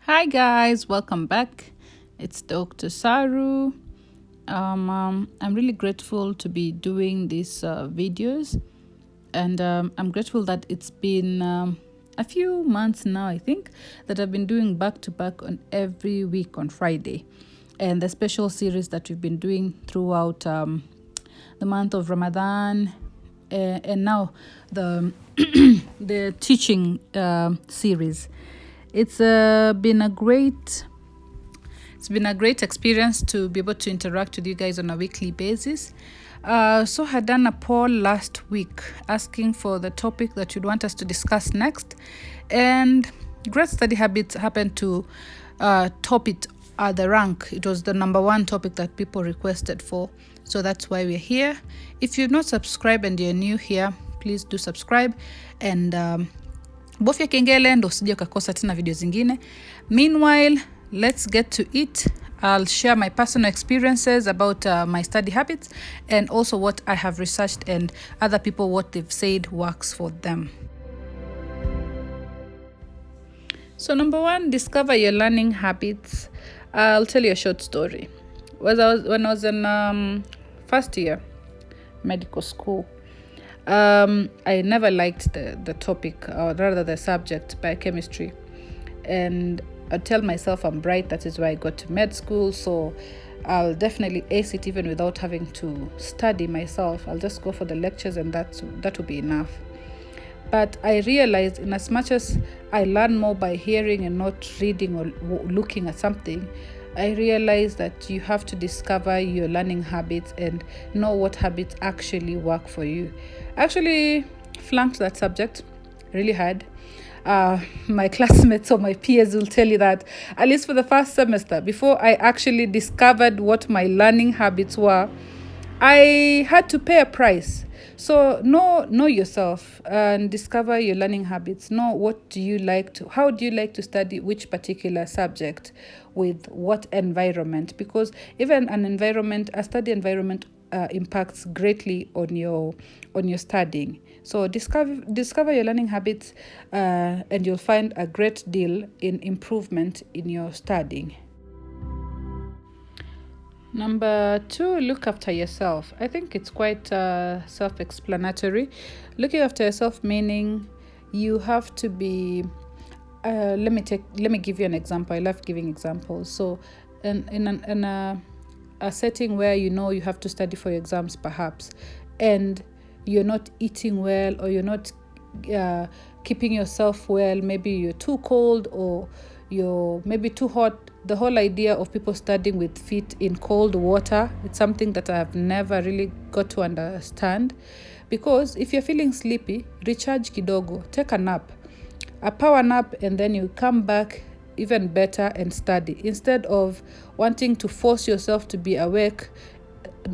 Hi guys, welcome back. It's Dr. Saru. I'm really grateful to be doing these videos, and I'm grateful that it's been a few months now, I think, that I've been doing back to back on every week on Friday, and the special series that we've been doing throughout the month of Ramadan, and now the the teaching series. It's been a great experience to be able to interact with you guys on a weekly basis. So I had done a poll last week asking for the topic that you'd want us to discuss next, and Great Study Habits happened to top it at the rank. It was the number one topic that people requested for, so that's why we're here. If you've not subscribed and you're new here, please do subscribe and bofya kengele ndo usije ukakosa tena video zingine. Meanwhile, let's get to it. I'll share my personal experiences about my study habits and also what I have researched and other people what they've said works for them. So number one, discover your learning habits. I'll tell you a short story. When I was in first year medical school, I never liked the topic, or rather the subject, biochemistry. And I tell myself I'm bright, that is why I got to med school, so I'll definitely ace it even without having to study myself. I'll just go for the lectures and that will be enough. But I realized, in as much as I learn more by hearing and not reading or looking at something, I realized that you have to discover your learning habits and know what habits actually work for you. I actually flunked that subject really hard. My classmates or my peers will tell you that, at least for the first semester, before I actually discovered what my learning habits were, I had to pay a price. So know yourself and discover your learning habits. Know how do you like to study which particular subject with what environment, because even a study environment impacts greatly on your studying. So discover your learning habits and you'll find a great deal in improvement in your studying. Number two, look after yourself. I think it's quite self-explanatory. Looking after yourself meaning you have to be. Let me give you an example. I love giving examples. So, in a setting where you know you have to study for your exams, perhaps, and you're not eating well, or you're not keeping yourself well. Maybe you're too cold, or you're maybe too hot. The whole idea of people studying with feet in cold water, it's something that I've never really got to understand. Because if you're feeling sleepy, recharge kidogo, take a nap, a power nap, and then you come back even better and study. Instead of wanting to force yourself to be awake,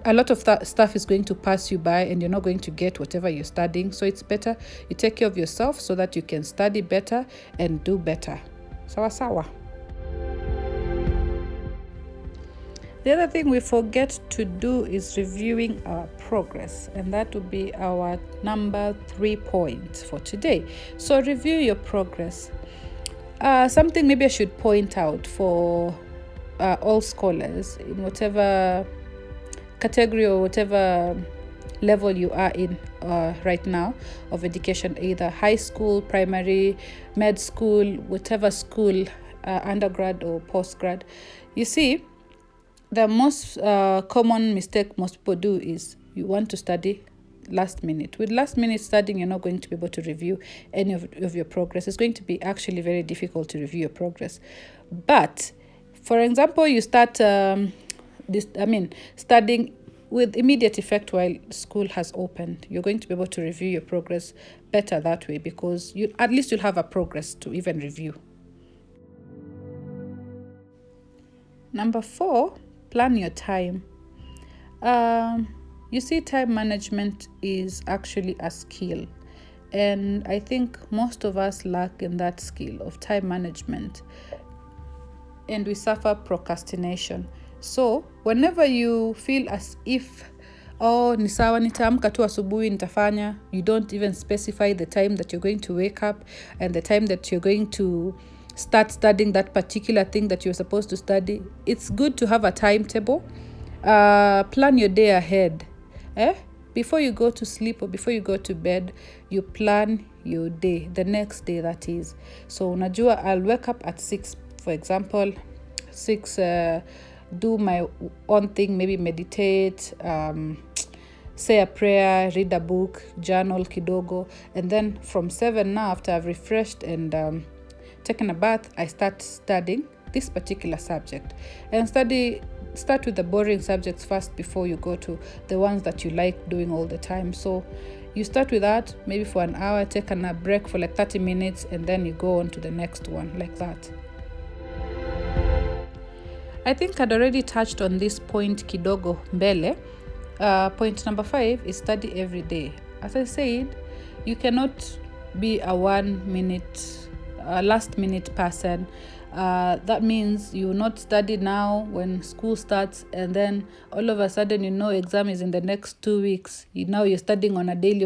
a lot of that stuff is going to pass you by and you're not going to get whatever you're studying. So it's better you take care of yourself so that you can study better and do better. Sawa sawa. The other thing we forget to do is reviewing our progress, and that will be our number 3 point for today. So review your progress. Something maybe I should point out for all scholars in whatever category or whatever level you are in right now of education, either high school, primary, med school, whatever school, undergrad or postgrad. You see, the most common mistake most people do is you want to study last minute. With last minute studying, you're not going to be able to review any of your progress. It's going to be actually very difficult to review your progress. But for example, you start studying with immediate effect while school has opened. You're going to be able to review your progress better that way, because at least you'll have a progress to even review. Number 4, plan your time. You see, time management is actually a skill, and I think most of us lack in that skill of time management, and we suffer procrastination. So whenever you feel as if, ni sawa, nitaamka tu asubuhi nitafanya, you don't even specify the time that you're going to wake up and the time that you're going to start studying that particular thing that you're supposed to study, it's good to have a timetable. Plan your day ahead. Before you go to sleep or before you go to bed, you plan your day, the next day that is. So unajua, I'll wake up at 6, for example, 6, do my own thing, maybe meditate, say a prayer, read a book, journal kidogo, and then from 7 now, after I've refreshed and taken a bath, I start studying this particular subject. And start with the boring subjects first before you go to the ones that you like doing all the time. So you start with that, maybe for an hour, take a break for like 30 minutes, and then you go on to the next one, like that. I think I'd already touched on this point kidogo mbele. Point number 5 is study every day. As I said, you cannot be a last minute person. That means you not study now when school starts, and then all of a sudden exam is in the next 2 weeks. Now you're studying on a daily.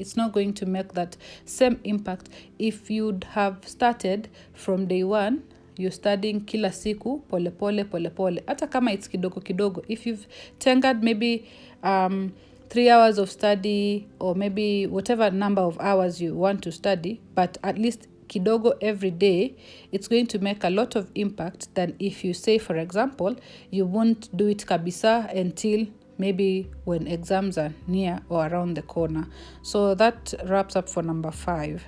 It's not going to make that same impact. If you'd have started from day one, you're studying kila siku pole pole hata kama it's kidogo. If you've tengered maybe 3 hours of study, or maybe whatever number of hours you want to study, but at least kidogo every day, it's going to make a lot of impact than if you say, for example, you won't do it kabisa until maybe when exams are near or around the corner. So that wraps up for number 5.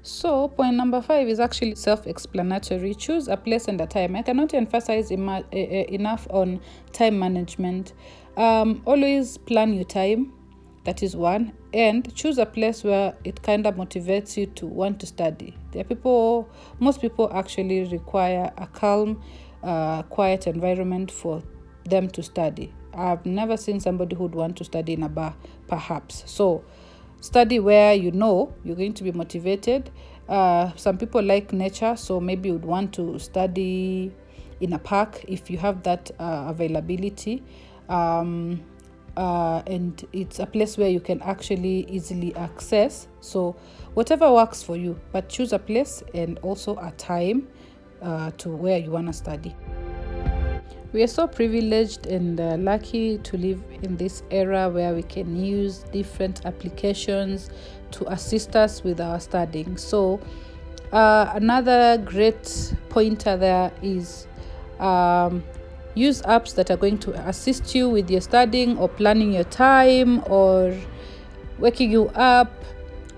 So point number 5 is actually self-explanatory. Choose a place and a time. I cannot emphasize enough on time management. Always plan your time. That is one. And choose a place where it kind of motivates you to want to study. Most people actually require a calm, quiet environment for them to study. I've never seen somebody who'd want to study in a bar, perhaps. So study where you're going to be motivated. Some people like nature, so maybe you'd want to study in a park if you have that availability. And it's a place where you can actually easily access. So whatever works for you, but choose a place and also a time to where you want to study. We are so privileged and lucky to live in this era where we can use different applications to assist us with our studying. So another great pointer there is use apps that are going to assist you with your studying or planning your time or waking you up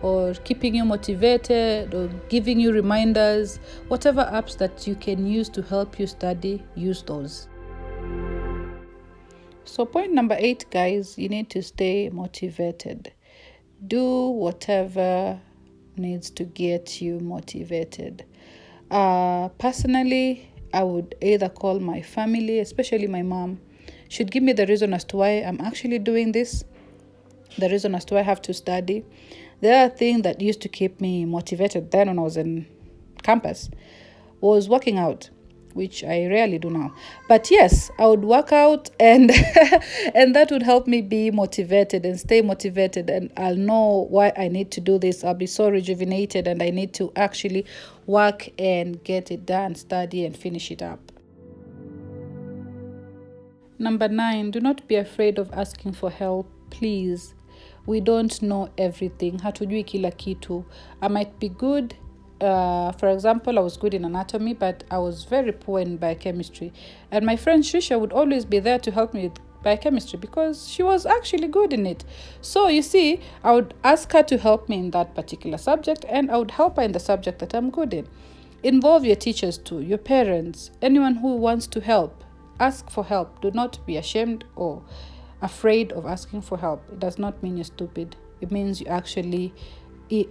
or keeping you motivated or giving you reminders. Whatever apps that you can use to help you study, use those. So point number 8, guys, you need to stay motivated. Do whatever needs to get you motivated. Personally, I would either call my family, especially my mom, should give me the reason as to why I'm actually doing this, the reason as to why I have to study. The other thing that used to keep me motivated then when I was in campus was working out, which I rarely do now. But yes, I would work out and and that would help me be motivated and stay motivated, and I'll know why I need to do this. I'll be so rejuvenated and I need to actually work and get it done, study and finish it up. Number 9, do not be afraid of asking for help, please. We don't know everything. Hatujui kila kitu. I might be good. For example, I was good in anatomy, but I was very poor in biochemistry. And my friend Shusha would always be there to help me with biochemistry because she was actually good in it. So you see, I would ask her to help me in that particular subject, and I would help her in the subject that I'm good in. Involve your teachers too, your parents, anyone who wants to help. Ask for help. Do not be ashamed or afraid of asking for help. It does not mean you're stupid. It means you actually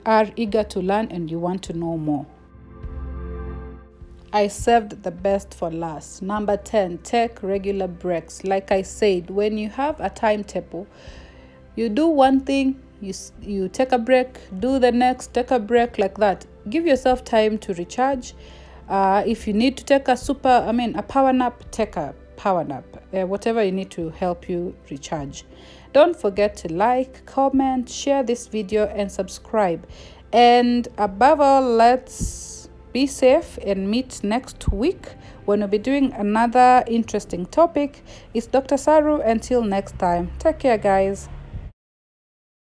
are eager to learn and you want to know more. I saved the best for last. Number 10, take regular breaks. Like I said, when you have a timetable, you do one thing, you take a break, do the next, take a break, like that. Give yourself time to recharge. If you need to take a power nap, take a power nap. Whatever you need to help you recharge. Don't forget to like, comment, share this video and subscribe. And above all, let's be safe and meet next week when we'll be doing another interesting topic. It's Dr. Saru. Until next time, take care, guys.